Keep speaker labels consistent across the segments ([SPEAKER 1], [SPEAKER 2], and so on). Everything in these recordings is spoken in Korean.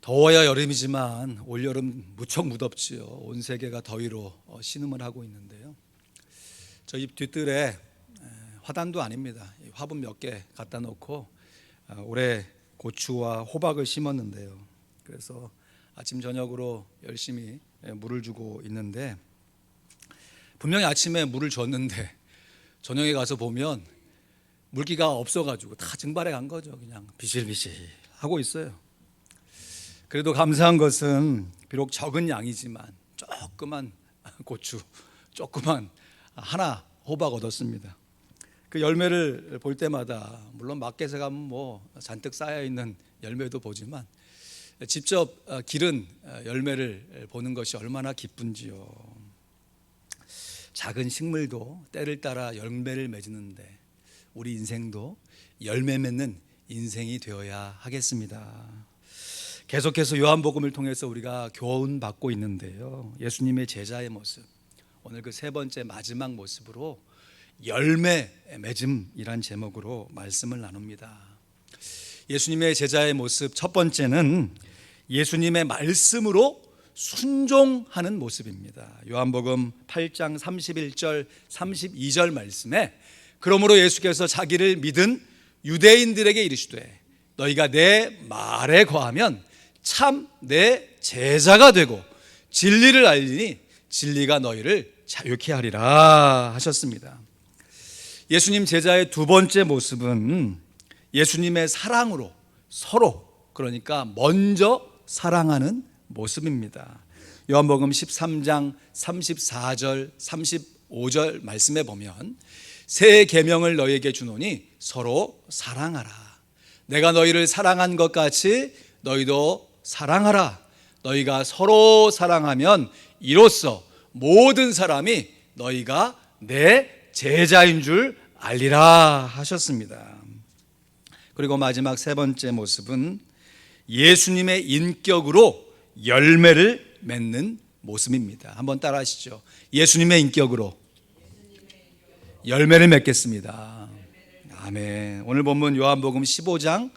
[SPEAKER 1] 더워야 여름이지만 올여름 무척 무덥지요. 온 세계가 더위로 신음을 하고 있는데요. 저 집 뒤뜰에 화단도 아닙니다. 화분 몇 개 갖다 놓고 올해 고추와 호박을 심었는데요. 그래서 아침 저녁으로 열심히 물을 주고 있는데, 분명히 아침에 물을 줬는데 저녁에 가서 보면 물기가 없어가지고 다 증발해 간 거죠. 그냥 비실비실 하고 있어요. 그래도 감사한 것은 비록 적은 양이지만 조그만 고추, 조그만 하나 호박 얻었습니다. 그 열매를 볼 때마다 물론 마켓에 가면 뭐 잔뜩 쌓여 있는 열매도 보지만 직접 기른 열매를 보는 것이 얼마나 기쁜지요. 작은 식물도 때를 따라 열매를 맺는데 우리 인생도 열매 맺는 인생이 되어야 하겠습니다. 계속해서 요한복음을 통해서 우리가 교훈 받고 있는데요. 예수님의 제자의 모습, 오늘 그 세 번째 마지막 모습으로 열매 맺음이란 제목으로 말씀을 나눕니다. 예수님의 제자의 모습 첫 번째는 예수님의 말씀으로 순종하는 모습입니다. 요한복음 8장 31절 32절 말씀에 그러므로 예수께서 자기를 믿은 유대인들에게 이르시되 너희가 내 말에 거하면 참 내 제자가 되고 진리를 알리니 진리가 너희를 자유케 하리라 하셨습니다. 예수님 제자의 두 번째 모습은 예수님의 사랑으로 서로, 그러니까 먼저 사랑하는 모습입니다. 요한복음 13장 34절 35절 말씀에 보면 새 계명을 너희에게 주노니 서로 사랑하라. 내가 너희를 사랑한 것 같이 너희도 사랑하라. 너희가 서로 사랑하면 이로써 모든 사람이 너희가 내 제자인 줄 알리라 하셨습니다. 그리고 마지막 세 번째 모습은 예수님의 인격으로 열매를 맺는 모습입니다. 한번 따라 하시죠. 예수님의 인격으로 열매를 맺겠습니다. 아멘. 오늘 본문 요한복음 15장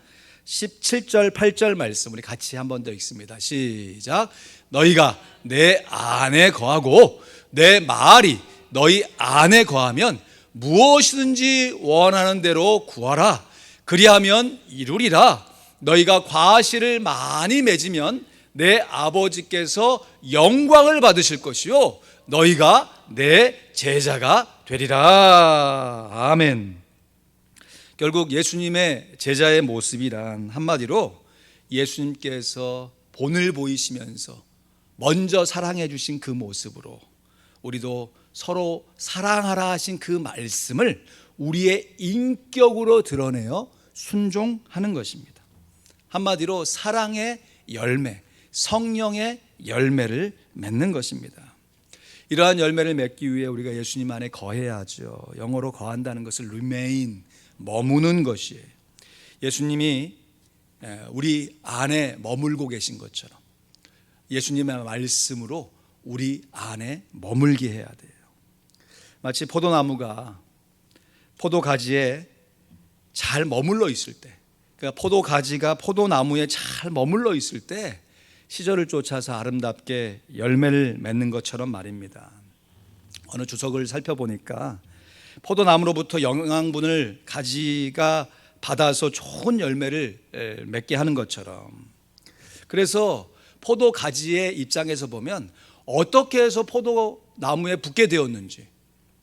[SPEAKER 1] 17절 8절 말씀 우리 같이 한 번 더 읽습니다. 시작. 너희가 내 안에 거하고 내 말이 너희 안에 거하면 무엇이든지 원하는 대로 구하라. 그리하면 이루리라. 너희가 과실을 많이 맺으면 내 아버지께서 영광을 받으실 것이요 너희가 내 제자가 되리라. 아멘. 결국 예수님의 제자의 모습이란 한마디로 예수님께서 본을 보이시면서 먼저 사랑해 주신 그 모습으로 우리도 서로 사랑하라 하신 그 말씀을 우리의 인격으로 드러내어 순종하는 것입니다. 한마디로 사랑의 열매, 성령의 열매를 맺는 것입니다. 이러한 열매를 맺기 위해 우리가 예수님 안에 거해야 하죠. 영어로 거한다는 것을 remain, 머무는 것이에요. 예수님이 우리 안에 머물고 계신 것처럼 예수님의 말씀으로 우리 안에 머물게 해야 돼요. 마치 포도나무가 포도가지에 잘 머물러 있을 때, 그러니까 포도가지가 포도나무에 잘 머물러 있을 때 시절을 쫓아서 아름답게 열매를 맺는 것처럼 말입니다. 어느 주석을 살펴보니까 포도나무로부터 영양분을 가지가 받아서 좋은 열매를 맺게 하는 것처럼, 그래서 포도가지의 입장에서 보면 어떻게 해서 포도나무에 붙게 되었는지,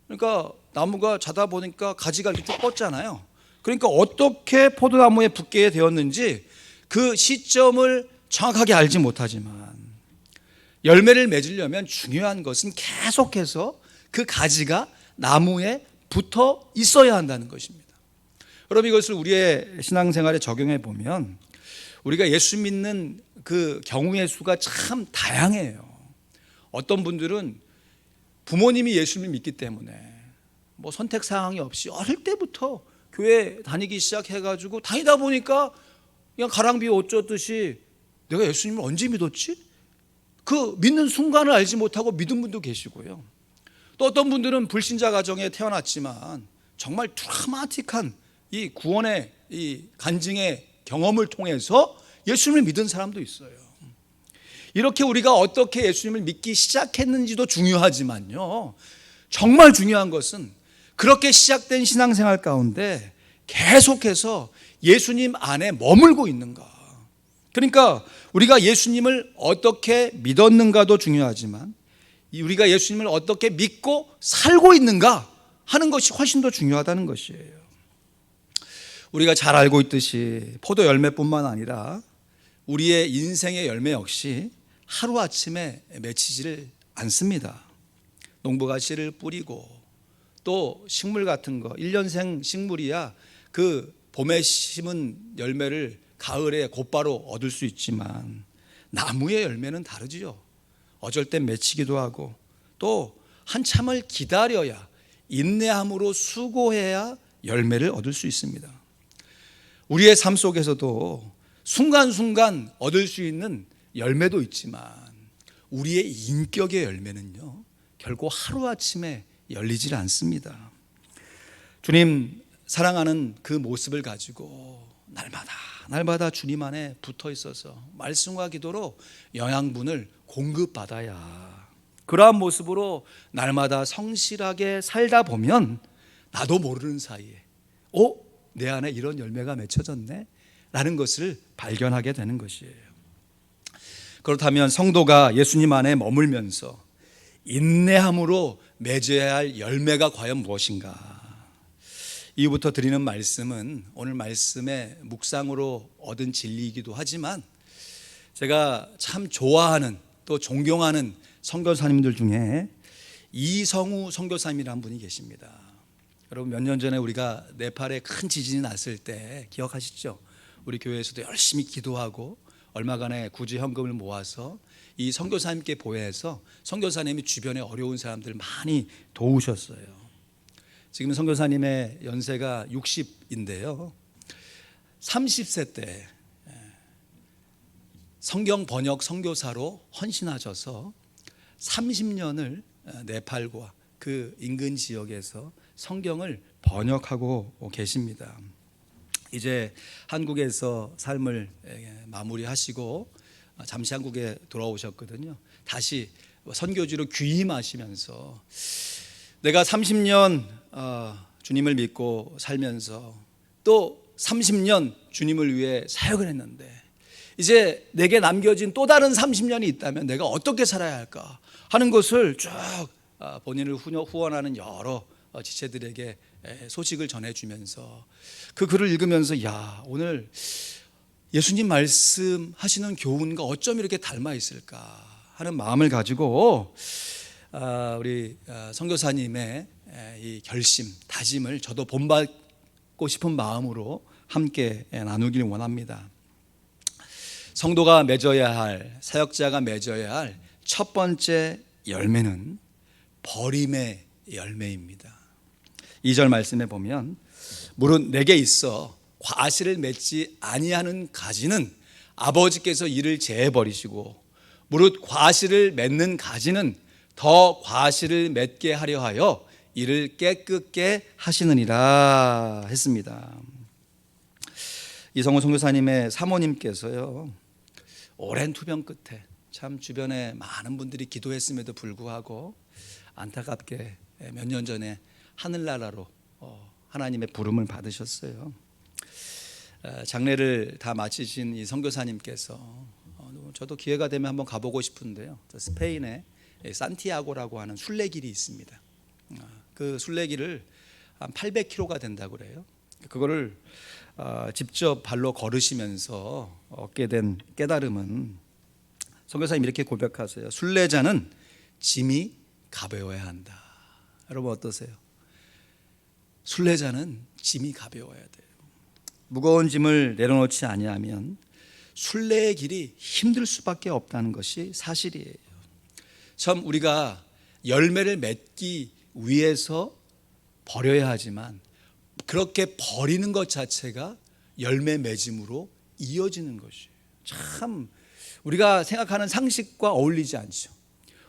[SPEAKER 1] 그러니까 나무가 자다 보니까 가지가 이렇게 쭉 뻗잖아요. 그러니까 어떻게 포도나무에 붙게 되었는지 그 시점을 정확하게 알지 못하지만 열매를 맺으려면 중요한 것은 계속해서 그 가지가 나무에 붙어 있어야 한다는 것입니다. 여러분, 이것을 우리의 신앙생활에 적용해 보면 우리가 예수 믿는 그 경우의 수가 참 다양해요. 어떤 분들은 부모님이 예수를 믿기 때문에 뭐 선택 사항이 없이 어릴 때부터 교회 다니기 시작해가지고 다니다 보니까 그냥 가랑비에 옷 젖듯이 내가 예수님을 언제 믿었지? 그 믿는 순간을 알지 못하고 믿은 분도 계시고요. 또 어떤 분들은 불신자 가정에 태어났지만 정말 드라마틱한 이 구원의 이 간증의 경험을 통해서 예수님을 믿은 사람도 있어요. 이렇게 우리가 어떻게 예수님을 믿기 시작했는지도 중요하지만요, 정말 중요한 것은 그렇게 시작된 신앙생활 가운데 계속해서 예수님 안에 머물고 있는가. 그러니까 우리가 예수님을 어떻게 믿었는가도 중요하지만 우리가 예수님을 어떻게 믿고 살고 있는가 하는 것이 훨씬 더 중요하다는 것이에요. 우리가 잘 알고 있듯이 포도 열매뿐만 아니라 우리의 인생의 열매 역시 하루아침에 맺히지를 않습니다. 농부가 씨를 뿌리고 또 식물 같은 거 1년생 식물이야 그 봄에 심은 열매를 가을에 곧바로 얻을 수 있지만 나무의 열매는 다르지요. 어쩔 땐 맺히기도 하고 또 한참을 기다려야, 인내함으로 수고해야 열매를 얻을 수 있습니다. 우리의 삶 속에서도 순간순간 얻을 수 있는 열매도 있지만 우리의 인격의 열매는요, 결코 하루아침에 열리질 않습니다. 주님 사랑하는 그 모습을 가지고 날마다 주님 안에 붙어 있어서 말씀과 기도로 영양분을 공급받아야, 그러한 모습으로 날마다 성실하게 살다 보면 나도 모르는 사이에 내 안에 이런 열매가 맺혀졌네 라는 것을 발견하게 되는 것이에요. 그렇다면 성도가 예수님 안에 머물면서 인내함으로 맺어야 할 열매가 과연 무엇인가? 이후부터 드리는 말씀은 오늘 말씀의 묵상으로 얻은 진리이기도 하지만 제가 참 좋아하는 또 존경하는 선교사님들 중에 이성우 선교사님이라는 분이 계십니다. 여러분 몇 년 전에 우리가 네팔에 큰 지진이 났을 때 기억하시죠? 우리 교회에서도 열심히 기도하고 얼마간의 구제 현금을 모아서 이 선교사님께 보혜해서 선교사님이 주변에 어려운 사람들 많이 도우셨어요. 지금 선교사님의 연세가 60인데요 30세 때 성경 번역 선교사로 헌신하셔서 30년을 네팔과 그 인근 지역에서 성경을 번역하고 계십니다. 이제 한국에서 삶을 마무리하시고 잠시 한국에 돌아오셨거든요. 다시 선교지로 귀임하시면서 내가 30년 주님을 믿고 살면서 또 30년 주님을 위해 사역을 했는데 이제 내게 남겨진 또 다른 30년이 있다면 내가 어떻게 살아야 할까 하는 것을 쭉 본인을 후원하는 여러 지체들에게 소식을 전해주면서 그 글을 읽으면서 야, 오늘 예수님 말씀하시는 교훈과 어쩜 이렇게 닮아 있을까 하는 마음을 가지고 우리 선교사님의 이 결심, 다짐을 저도 본받고 싶은 마음으로 함께 나누길 원합니다. 성도가 맺어야 할, 사역자가 맺어야 할 첫 번째 열매는 버림의 열매입니다. 2절 말씀에 보면 무릇 내게 있어 과실을 맺지 아니하는 가지는 아버지께서 이를 제해 버리시고 무릇 과실을 맺는 가지는 더 과실을 맺게 하려 하여 이를 깨끗게 하시느니라 했습니다. 이성우 선교사님의 사모님께서요 오랜 투병 끝에 참 주변에 많은 분들이 기도했음에도 불구하고 안타깝게 몇 년 전에 하늘나라로 하나님의 부름을 받으셨어요. 장례를 다 마치신 이 선교사님께서 저도 기회가 되면 한번 가보고 싶은데요, 스페인에 산티아고라고 하는 순례길이 있습니다. 그 순례길을 한 800km가 된다고 그래요. 그거를 직접 발로 걸으시면서 얻게 된 깨달음은 선교사님 이렇게 고백하세요. 순례자는 짐이 가벼워야 한다. 여러분 어떠세요? 순례자는 짐이 가벼워야 돼요. 무거운 짐을 내려놓지 아니하면 순례의 길이 힘들 수밖에 없다는 것이 사실이에요. 참 우리가 열매를 맺기 위해서 버려야 하지만 그렇게 버리는 것 자체가 열매 맺음으로 이어지는 것이에요. 참 우리가 생각하는 상식과 어울리지 않죠.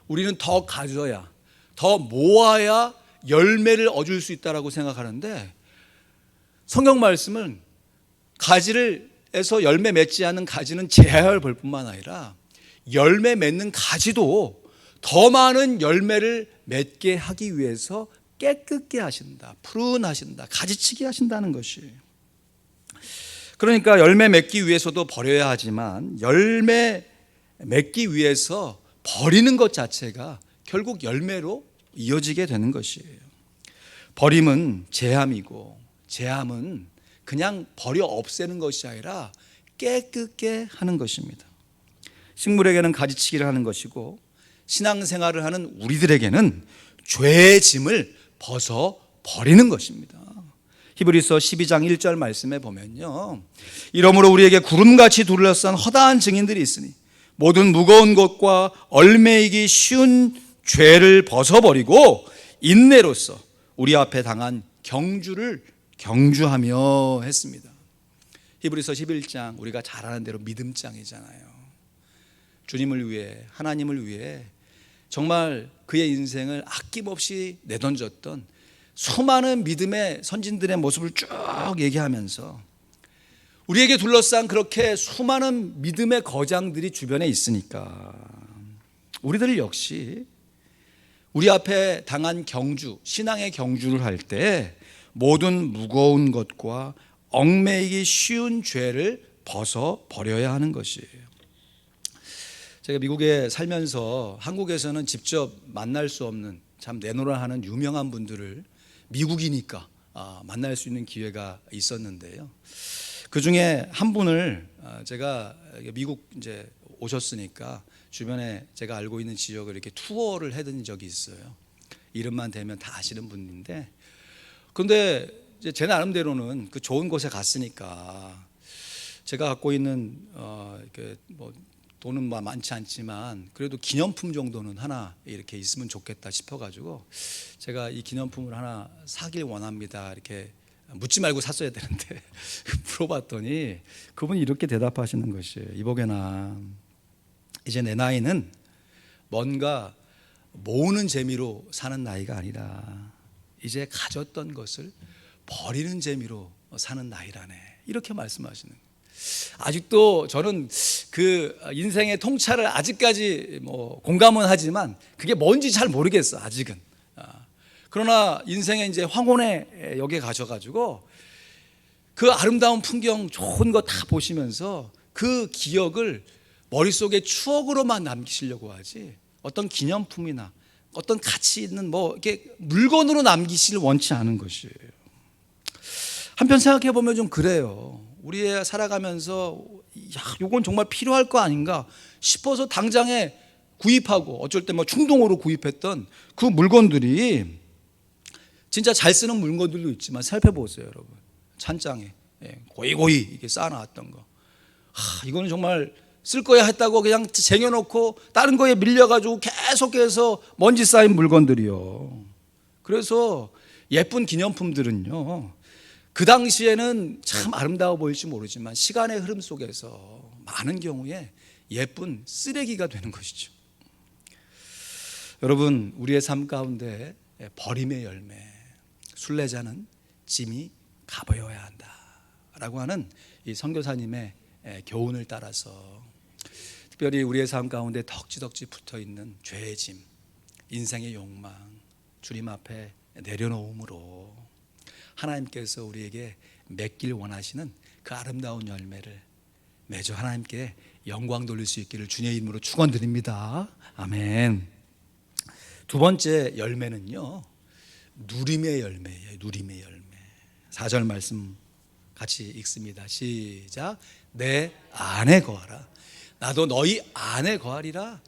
[SPEAKER 1] 우리는 더 가져야, 더 모아야 열매를 얻을 수 있다라고 생각하는데 성경 말씀은 가지를 해서 열매 맺지 않은 가지는 제할 볼 뿐만 아니라 열매 맺는 가지도 더 많은 열매를 맺게 하기 위해서 깨끗게 하신다, 푸른하신다, 가지치기 하신다는 것이. 그러니까 열매 맺기 위해서도 버려야 하지만 열매 맺기 위해서 버리는 것 자체가 결국 열매로 이어지게 되는 것이에요. 버림은 제함이고 제함은 그냥 버려 없애는 것이 아니라 깨끗게 하는 것입니다. 식물에게는 가지치기를 하는 것이고 신앙생활을 하는 우리들에게는 죄의 짐을 벗어 버리는 것입니다. 히브리서 12장 1절 말씀에 보면요, 이러므로 우리에게 구름같이 둘러싼 허다한 증인들이 있으니 모든 무거운 것과 얽매이기 쉬운 죄를 벗어버리고 인내로서 우리 앞에 당한 경주를 경주하며 했습니다. 히브리서 11장 우리가 잘 아는 대로 믿음장이잖아요. 주님을 위해, 하나님을 위해 정말 그의 인생을 아낌없이 내던졌던 수많은 믿음의 선진들의 모습을 쭉 얘기하면서 우리에게 둘러싼 그렇게 수많은 믿음의 거장들이 주변에 있으니까 우리들 역시 우리 앞에 당한 경주, 신앙의 경주를 할 때 모든 무거운 것과 얽매이기 쉬운 죄를 벗어 버려야 하는 것이에요. 제가 미국에 살면서 한국에서는 직접 만날 수 없는 참 내노라 하는 유명한 분들을 미국이니까 만날 수 있는 기회가 있었는데요. 그 중에 한 분을 제가 미국 이제 오셨으니까 주변에 제가 알고 있는 지역을 이렇게 투어를 해둔 적이 있어요. 이름만 대면 다 아시는 분인데, 근데 이제 제 나름대로는 그 좋은 곳에 갔으니까 제가 갖고 있는 이렇게 뭐 돈은 뭐 많지 않지만 그래도 기념품 정도는 하나 이렇게 있으면 좋겠다 싶어가지고 제가 이 기념품을 하나 사길 원합니다. 이렇게 묻지 말고 샀어야 되는데 물어봤더니 그분이 이렇게 대답하시는 것이에요. 이보게나 이제 내 나이는 뭔가 모으는 재미로 사는 나이가 아니라 이제 가졌던 것을 버리는 재미로 사는 나이라네. 이렇게 말씀하시는 거예요. 아직도 저는 그 인생의 통찰을 아직까지 뭐 공감은 하지만 그게 뭔지 잘 모르겠어 아직은. 그러나 인생의 이제 황혼의 역에 가셔가지고 그 아름다운 풍경 좋은 거 다 보시면서 그 기억을 머릿속에 추억으로만 남기시려고 하지 어떤 기념품이나 어떤 가치 있는 뭐 이렇게 물건으로 남기시를 원치 않은 것이에요. 한편 생각해 보면 좀 그래요. 우리 살아가면서 이건 정말 필요할 거 아닌가 싶어서 당장에 구입하고 어쩔 때 뭐 충동으로 구입했던 그 물건들이 진짜 잘 쓰는 물건들도 있지만 살펴보세요, 여러분. 찬장에 고이고이 이렇게 쌓아놨던 거. 이거는 정말 쓸 거야 했다고 그냥 쟁여놓고 다른 거에 밀려가지고 계속해서 먼지 쌓인 물건들이요. 그래서 예쁜 기념품들은요, 그 당시에는 참 아름다워 보일지 모르지만 시간의 흐름 속에서 많은 경우에 예쁜 쓰레기가 되는 것이죠. 여러분, 우리의 삶 가운데 버림의 열매, 순례자는 짐이 가벼워야 한다라고 하는 이 선교사님의 교훈을 따라서 특별히 우리의 삶 가운데 덕지덕지 붙어있는 죄의 짐, 인생의 욕망, 주님 앞에 내려놓음으로 하나님께서 우리에게 맺길 원하시는 그 아름다운 열매를 매주 하나님께 영광 돌릴 수 있기를 주님의 이름으로 축원드립니다. 아멘. 두 번째 열매는요, 누림의 열매예요. 누림의 열매. 4절 말씀 같이 읽습니다. 시작. 내 안에 거하라. 나도 너희 안에 거하리라.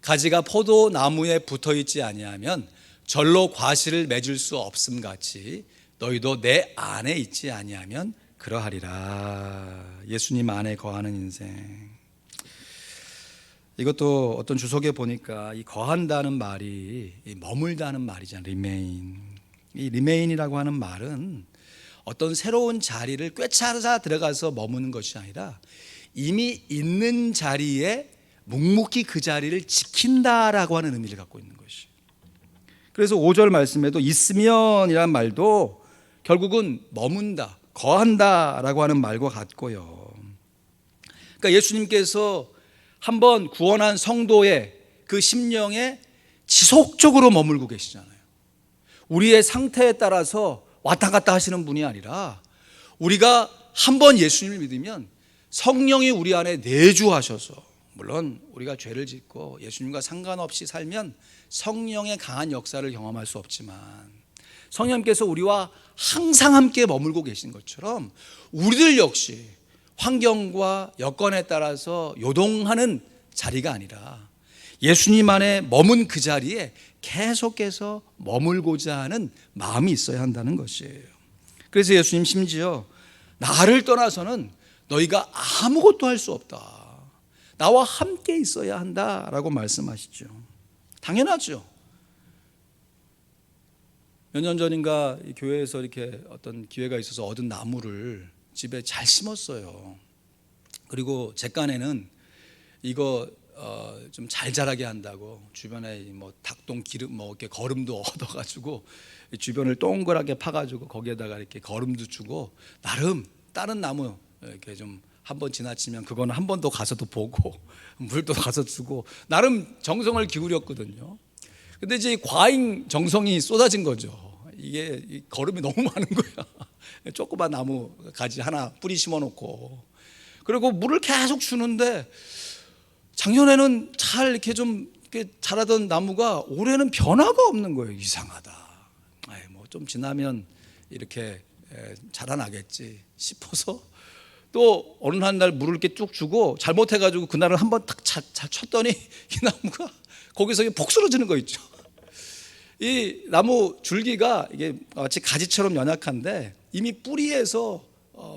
[SPEAKER 1] 가지가 포도나무에 붙어있지 아니하면 절로 과실을 맺을 수 없음 같이 너희도 내 안에 있지 아니하면 그러하리라. 예수님 안에 거하는 인생. 이것도 어떤 주석에 보니까 이 거한다는 말이 머물다는 말이잖아요. remain. 이 remain이라고 하는 말은 어떤 새로운 자리를 꿰차서 들어가서 머무는 것이 아니라 이미 있는 자리에 묵묵히 그 자리를 지킨다라고 하는 의미를 갖고 있는 것이. 그래서 5절 말씀에도 있으면이라는 말도 결국은 머문다, 거한다라고 하는 말과 같고요. 그러니까 예수님께서 한번 구원한 성도의 그 심령에 지속적으로 머물고 계시잖아요. 우리의 상태에 따라서 왔다 갔다 하시는 분이 아니라 우리가 한번 예수님을 믿으면 성령이 우리 안에 내주하셔서, 물론 우리가 죄를 짓고 예수님과 상관없이 살면 성령의 강한 역사를 경험할 수 없지만 성령님께서 우리와 항상 함께 머물고 계신 것처럼 우리들 역시 환경과 여건에 따라서 요동하는 자리가 아니라 예수님 안에 머문 그 자리에 계속해서 머물고자 하는 마음이 있어야 한다는 것이에요. 그래서 예수님 심지어 나를 떠나서는 너희가 아무것도 할 수 없다, 나와 함께 있어야 한다라고 말씀하시죠. 당연하죠. 몇 년 전인가 교회에서 이렇게 어떤 기회가 있어서 얻은 나무를 집에 잘 심었어요. 그리고 제 깐에는 이거 좀 잘 자라게 한다고 주변에 뭐 닭똥 기름 뭐 이렇게 거름도 얻어가지고 주변을 동그랗게 파가지고 거기에다가 이렇게 거름도 주고, 나름 다른 나무 이렇게 좀 한번 지나치면 그거는 한 번 더 가서도 보고 물도 가서 주고 나름 정성을 기울였거든요. 근데 이제 과잉 정성이 쏟아진 거죠. 이게 거름이 너무 많은 거야. 조그만 나무 가지 하나 뿌리 심어놓고, 그리고 물을 계속 주는데 작년에는 잘 이렇게 좀 이렇게 자라던 나무가 올해는 변화가 없는 거예요. 이상하다. 뭐 좀 지나면 이렇게 자라나겠지 싶어서 또 어느 한 날 물을 이렇게 쭉 주고 잘못해가지고 그날은 한번 딱 잘 쳤더니 이 나무가 거기서 폭 쓰러지는 거 있죠. 이 나무 줄기가 이게 마치 가지처럼 연약한데 이미 뿌리에서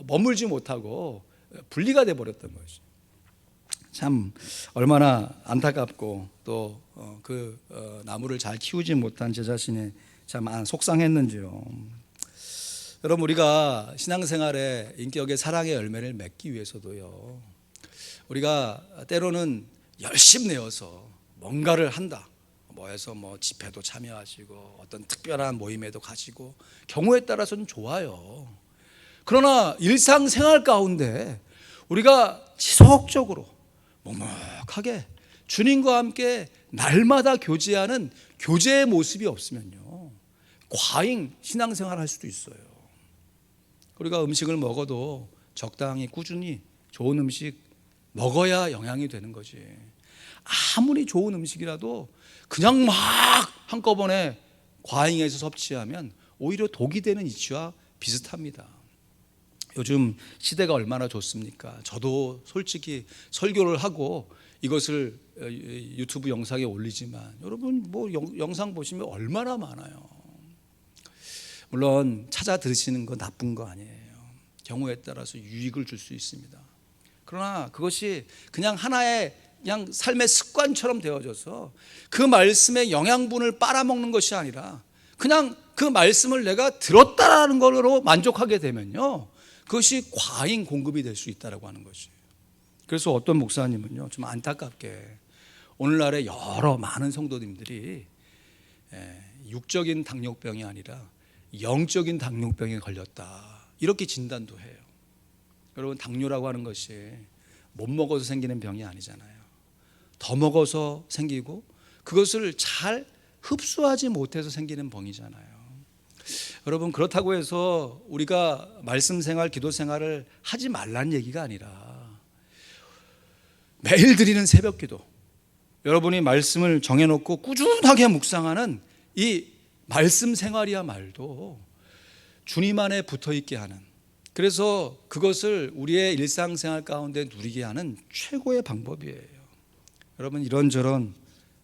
[SPEAKER 1] 머물지 못하고 분리가 돼 버렸던 거죠. 참 얼마나 안타깝고 또 그 나무를 잘 키우지 못한 제 자신이 참 속상했는지요. 여러분, 우리가 신앙생활에 인격의 사랑의 열매를 맺기 위해서도요, 우리가 때로는 열심 내어서 뭔가를 한다, 뭐해서 뭐 집회도 참여하시고 어떤 특별한 모임에도 가시고 경우에 따라서는 좋아요. 그러나 일상생활 가운데 우리가 지속적으로 묵묵하게 주님과 함께 날마다 교제하는 교제의 모습이 없으면요, 과잉 신앙생활 할 수도 있어요. 우리가 음식을 먹어도 적당히 꾸준히 좋은 음식 먹어야 영양이 되는 거지. 아무리 좋은 음식이라도 그냥 막 한꺼번에 과잉해서 섭취하면 오히려 독이 되는 이치와 비슷합니다. 요즘 시대가 얼마나 좋습니까? 저도 솔직히 설교를 하고 이것을 유튜브 영상에 올리지만 여러분 뭐 영상 보시면 얼마나 많아요. 물론 찾아 들으시는 건 나쁜 거 아니에요. 경우에 따라서 유익을 줄 수 있습니다. 그러나 그것이 그냥 하나의 그냥 삶의 습관처럼 되어져서 그 말씀의 영양분을 빨아먹는 것이 아니라 그냥 그 말씀을 내가 들었다라는 걸로 만족하게 되면요, 그것이 과잉 공급이 될 수 있다라고 하는 것이에요. 그래서 어떤 목사님은요, 좀 안타깝게 오늘날의 여러 많은 성도님들이 육적인 당뇨병이 아니라 영적인 당뇨병에 걸렸다, 이렇게 진단도 해요. 여러분, 당뇨라고 하는 것이 못 먹어서 생기는 병이 아니잖아요. 더 먹어서 생기고 그것을 잘 흡수하지 못해서 생기는 병이잖아요. 여러분, 그렇다고 해서 우리가 말씀 생활, 기도 생활을 하지 말라는 얘기가 아니라 매일 드리는 새벽 기도, 여러분이 말씀을 정해놓고 꾸준하게 묵상하는 이 말씀 생활이야말로 주님 안에 붙어있게 하는, 그래서 그것을 우리의 일상생활 가운데 누리게 하는 최고의 방법이에요. 여러분, 이런저런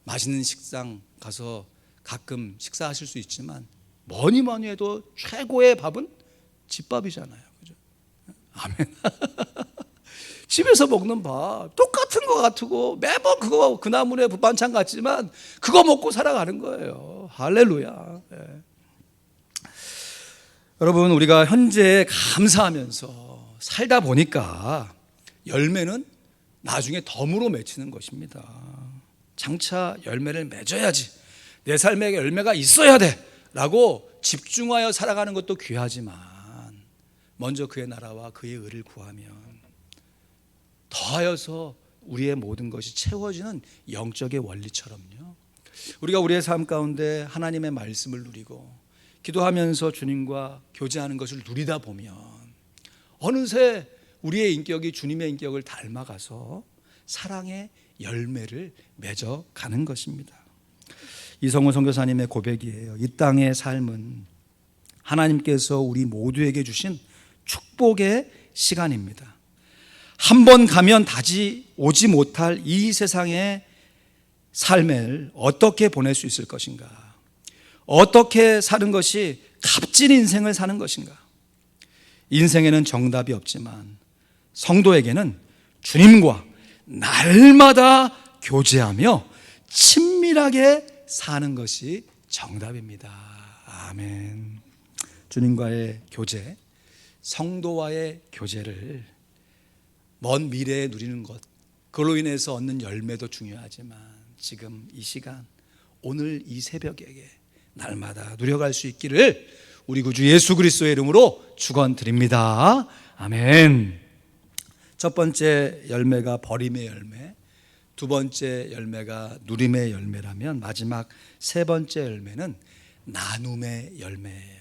[SPEAKER 1] 맛있는 식당 가서 가끔 식사하실 수 있지만 뭐니 뭐니 해도 최고의 밥은 집밥이잖아요. 그죠? 아멘. 집에서 먹는 밥 똑같은 거 같고 매번 그거 그 나물에 반찬 같지만 그거 먹고 살아가는 거예요. 할렐루야. 네. 여러분, 우리가 현재에 감사하면서 살다 보니까 열매는 나중에 덤으로 맺히는 것입니다. 장차 열매를 맺어야지, 내 삶에 열매가 있어야 돼 라고 집중하여 살아가는 것도 귀하지만 먼저 그의 나라와 그의 의를 구하면 더하여서 우리의 모든 것이 채워지는 영적의 원리처럼요. 우리가 우리의 삶 가운데 하나님의 말씀을 누리고 기도하면서 주님과 교제하는 것을 누리다 보면 어느새 우리의 인격이 주님의 인격을 닮아가서 사랑의 열매를 맺어가는 것입니다. 이성호 선교사님의 고백이에요. 이 땅의 삶은 하나님께서 우리 모두에게 주신 축복의 시간입니다. 한 번 가면 다시 오지 못할 이 세상의 삶을 어떻게 보낼 수 있을 것인가? 어떻게 사는 것이 값진 인생을 사는 것인가? 인생에는 정답이 없지만 성도에게는 주님과 날마다 교제하며 친밀하게 사는 것이 정답입니다. 아멘. 주님과의 교제, 성도와의 교제를 먼 미래에 누리는 것, 그걸로 인해서 얻는 열매도 중요하지만 지금 이 시간, 오늘 이 새벽에 날마다 누려갈 수 있기를 우리 구주 예수 그리스도의 이름으로 축원드립니다. 아멘. 첫 번째 열매가 버림의 열매, 두 번째 열매가 누림의 열매라면 마지막 세 번째 열매는 나눔의 열매예요.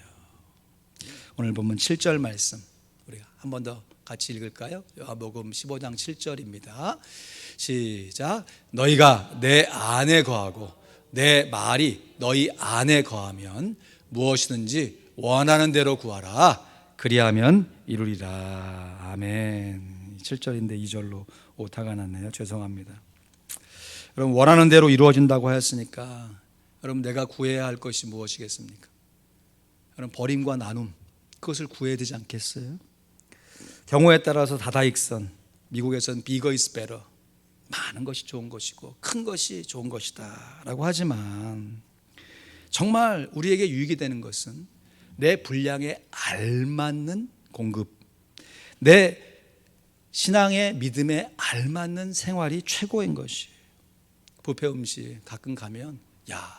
[SPEAKER 1] 오늘 보면 7절 말씀 우리가 한 번 더 같이 읽을까요? 요한복음 15장 7절입니다. 시작. 너희가 내 안에 거하고 내 말이 너희 안에 거하면 무엇이든지 원하는 대로 구하라. 그리하면 이루리라. 아멘. 7절인데 2절로 오타가 났네요. 죄송합니다. 여러분, 원하는 대로 이루어진다고 하였으니까 여러분, 내가 구해야 할 것이 무엇이겠습니까? 여러분, 버림과 나눔, 그것을 구해야 되지 않겠어요? 경우에 따라서 다다익선, 미국에서는 bigger is better, 많은 것이 좋은 것이고 큰 것이 좋은 것이다 라고 하지만 정말 우리에게 유익이 되는 것은 내 분량에 알맞는 공급, 내 신앙의 믿음에 알맞는 생활이 최고인 것이에요. 뷔페 음식 가끔 가면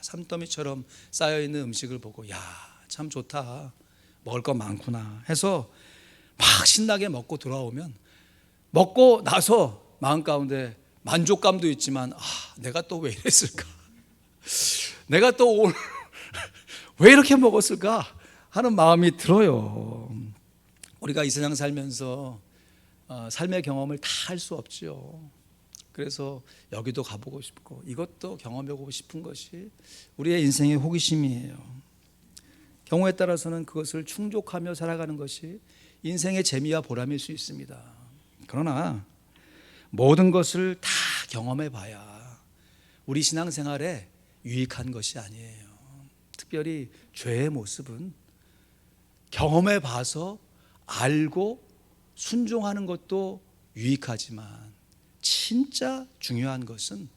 [SPEAKER 1] 산더미처럼 쌓여있는 음식을 보고 참 좋다, 먹을 거 많구나 해서 막 신나게 먹고 돌아오면 먹고 나서 마음 가운데 만족감도 있지만 내가 또 왜 이랬을까, 내가 또 오늘 왜 이렇게 먹었을까 하는 마음이 들어요. 우리가 이 세상 살면서 삶의 경험을 다 할 수 없죠. 그래서 여기도 가보고 싶고 이것도 경험해보고 싶은 것이 우리의 인생의 호기심이에요. 경우에 따라서는 그것을 충족하며 살아가는 것이 인생의 재미와 보람일 수 있습니다. 그러나 모든 것을 다 경험해봐야 우리 신앙생활에 유익한 것이 아니에요. 특별히 죄의 모습은 경험해봐서 알고 순종하는 것도 유익하지만 진짜 중요한 것은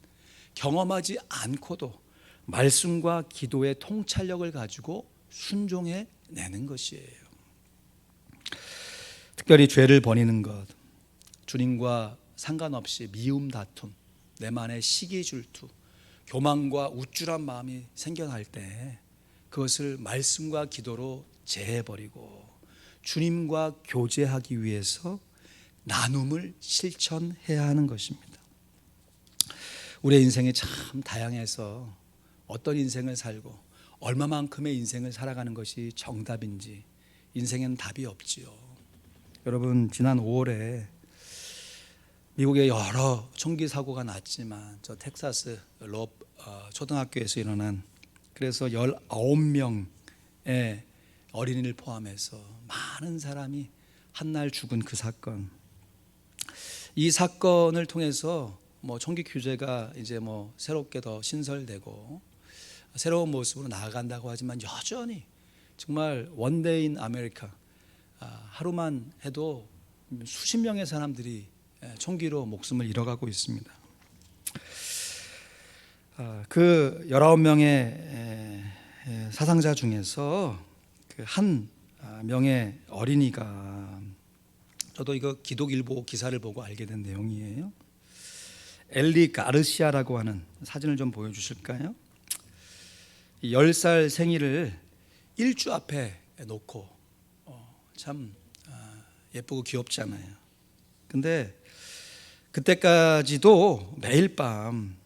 [SPEAKER 1] 경험하지 않고도 말씀과 기도의 통찰력을 가지고 순종해 내는 것이에요. 특별히 죄를 버리는 것, 주님과 상관없이 미움 다툼, 내만의 시기 질투, 교만과 우쭐한 마음이 생겨날 때 그것을 말씀과 기도로 제해버리고 주님과 교제하기 위해서 나눔을 실천해야 하는 것입니다. 우리의 인생이 참 다양해서 어떤 인생을 살고 얼마만큼의 인생을 살아가는 것이 정답인지 인생에는 답이 없지요. 여러분, 지난 5월에 미국에 여러 총기 사고가 났지만 저 텍사스 롭 초등학교에서 일어난, 그래서 19명의 어린이를 포함해서 많은 사람이 한날 죽은 그 사건, 이 사건을 통해서 총기 규제가 이제 새롭게 더 신설되고 새로운 모습으로 나아간다고 하지만 여전히 정말 원데이인 아메리카, 하루만 해도 수십 명의 사람들이 총기로 목숨을 잃어가고 있습니다. 그 19명의 사상자 중에서 그 한 명의 어린이가, 저도 이거 기독일보 기사를 보고 알게 된 내용이에요. 엘리 가르시아라고 하는, 사진을 좀 보여주실까요? 10살 생일을 일주 앞에 놓고 참 예쁘고 귀엽잖아요. 근데 그때까지도 매일 밤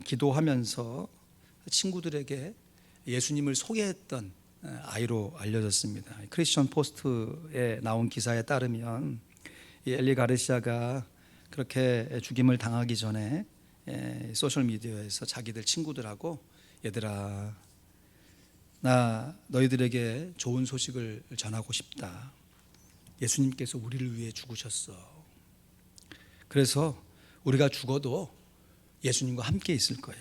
[SPEAKER 1] 기도하면서 친구들에게 예수님을 소개했던 아이로 알려졌습니다. 크리스천 포스트에 나온 기사에 따르면 이 엘리 가르시아가 그렇게 죽임을 당하기 전에 소셜 미디어에서 자기들 친구들하고 얘들아, 나 너희들에게 좋은 소식을 전하고 싶다. 예수님께서 우리를 위해 죽으셨어. 그래서 우리가 죽어도 예수님과 함께 있을 거야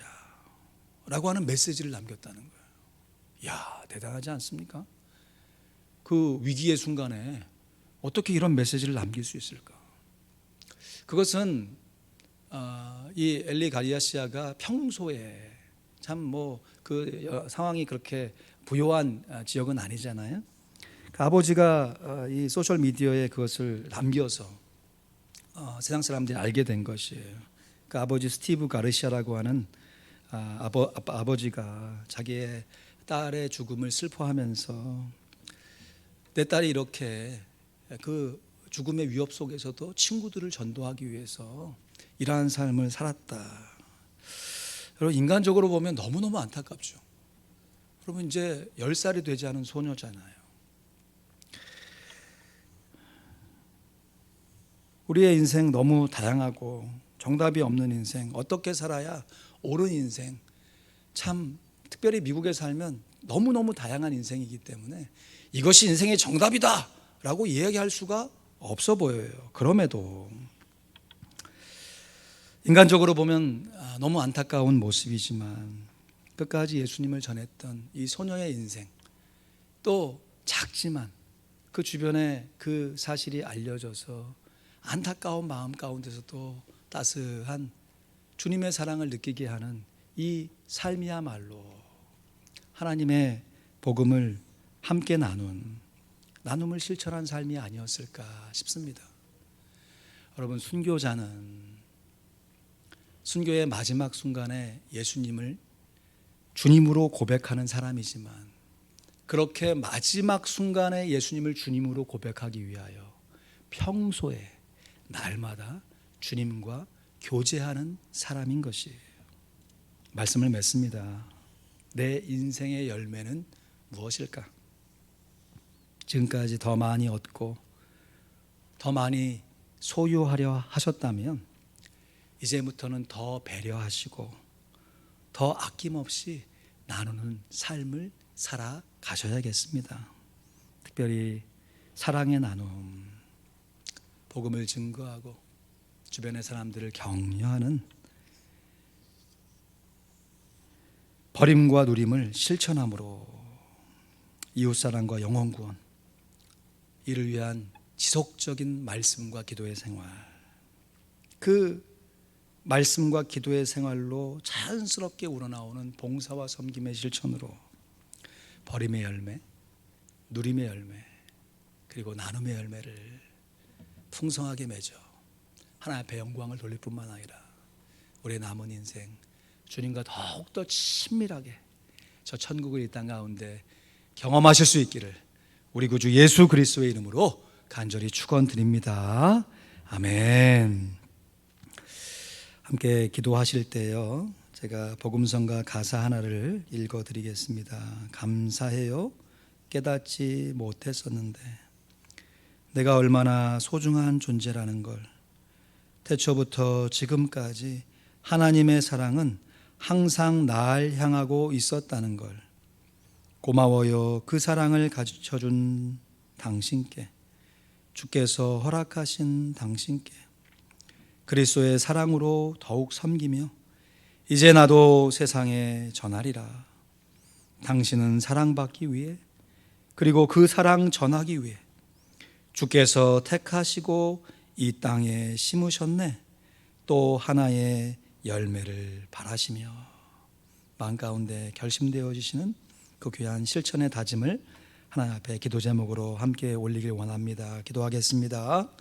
[SPEAKER 1] 라고 하는 메시지를 남겼다는 거예요. 이야, 대단하지 않습니까? 그 위기의 순간에 어떻게 이런 메시지를 남길 수 있을까? 그것은 이 엘리 가리아시아가 평소에 참 그 상황이 그렇게 부요한 지역은 아니잖아요. 그 아버지가 이 소셜 미디어에 그것을 남겨서 세상 사람들이 알게 된 것이에요. 그 아버지 스티브 가르시아라고 하는 아버지가 자기의 딸의 죽음을 슬퍼하면서 내 딸이 이렇게 그 죽음의 위협 속에서도 친구들을 전도하기 위해서 이러한 삶을 살았다. 여러분, 인간적으로 보면 너무너무 안타깝죠. 여러분, 이제 10살이 되지 않은 소녀잖아요. 우리의 인생 너무 다양하고 정답이 없는 인생, 어떻게 살아야 옳은 인생, 참 특별히 미국에 살면 너무너무 다양한 인생이기 때문에 이것이 인생의 정답이다 라고 이야기할 수가 없어 보여요. 그럼에도 인간적으로 보면 너무 안타까운 모습이지만 끝까지 예수님을 전했던 이 소녀의 인생, 또 작지만 그 주변에 그 사실이 알려져서 안타까운 마음 가운데서도 따스한 주님의 사랑을 느끼게 하는 이 삶이야말로 하나님의 복음을 함께 나눔을 실천한 삶이 아니었을까 싶습니다. 여러분, 순교의 마지막 순간에 예수님을 주님으로 고백하는 사람이지만 그렇게 마지막 순간에 예수님을 주님으로 고백하기 위하여 평소에 날마다 주님과 교제하는 사람인 것이에요. 말씀을 맺습니다. 내 인생의 열매는 무엇일까? 지금까지 더 많이 얻고 더 많이 소유하려 하셨다면 이제부터는 더 배려하시고 더 아낌없이 나누는 삶을 살아가셔야겠습니다. 특별히 사랑의 나눔, 복음을 증거하고 주변의 사람들을 격려하는 버림과 누림을 실천함으로 이웃사랑과 영혼구원, 이를 위한 지속적인 말씀과 기도의 생활, 그 말씀과 기도의 생활로 자연스럽게 우러나오는 봉사와 섬김의 실천으로 버림의 열매, 누림의 열매, 그리고 나눔의 열매를 풍성하게 맺어 하나님 앞에 영광을 돌릴 뿐만 아니라 우리의 남은 인생 주님과 더욱더 친밀하게 저 천국의 이 땅 가운데 경험하실 수 있기를 우리 구주 예수 그리스도의 이름으로 간절히 축원드립니다. 아멘. 함께 기도하실 때요, 제가 복음성가 가사 하나를 읽어드리겠습니다. 감사해요. 깨닫지 못했었는데 내가 얼마나 소중한 존재라는 걸, 태초부터 지금까지 하나님의 사랑은 항상 날 향하고 있었다는 걸, 고마워요. 그 사랑을 가르쳐준 당신께, 주께서 허락하신 당신께 그리스도의 사랑으로 더욱 섬기며 이제 나도 세상에 전하리라. 당신은 사랑받기 위해, 그리고 그 사랑 전하기 위해 주께서 택하시고 이 땅에 심으셨네. 또 하나의 열매를 바라시며 마음 가운데 결심되어지시는 그 귀한 실천의 다짐을 하나님 앞에 기도 제목으로 함께 올리길 원합니다. 기도하겠습니다.